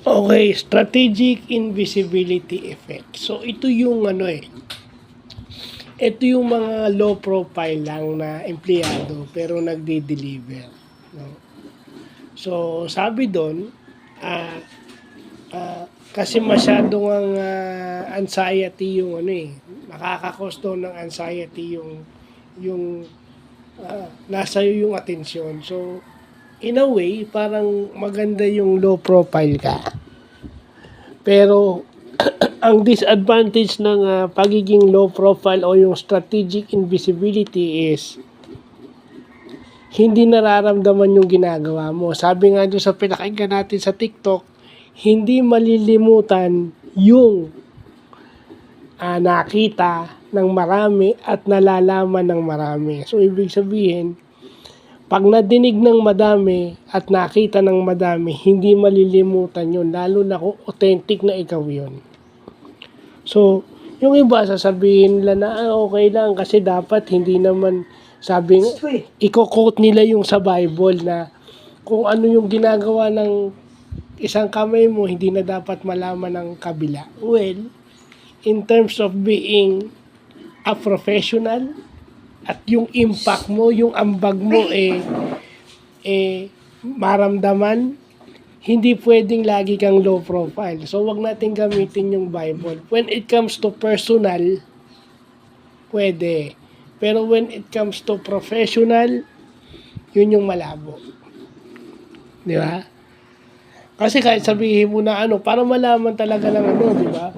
Okay, strategic invisibility effect. So ito yung ito yung mga low profile lang na empleyado pero nagde-deliver, no? So sabi doon, ah kasi masyadong ang anxiety yung nakaka-cause daw ng anxiety yung nasa iyo yung atensyon. So in a way, parang maganda yung low profile ka. Pero ang disadvantage ng pagiging low profile o yung strategic invisibility is hindi nararamdaman yung ginagawa mo. Sabi nga doon sa pinakinggan natin sa TikTok, hindi malilimutan yung nakita ng marami at nalalaman ng marami. So ibig sabihin, pag nadinig ng madami at nakita ng madami, hindi malilimutan yun. Lalo na kung authentic na ikaw yun. So, yung iba sasabihin nila na okay lang kasi dapat hindi naman i-quote nila yung sa Bible na kung ano yung ginagawa ng isang kamay mo, hindi na dapat malaman ng kabila. Well, in terms of being a professional, at yung impact mo, yung ambag mo maramdaman, hindi pwedeng lagi kang low profile. So wag natin gamitin yung Bible. When it comes to personal, pwede. Pero when it comes to professional, yun yung malabo. Di ba? Kasi kahit sabihin mo na para malaman talaga ng di ba?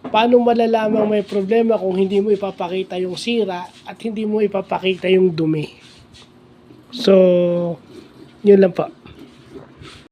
Paano malalamang may problema kung hindi mo ipapakita yung sira at hindi mo ipapakita yung dumi? So, yun lang po.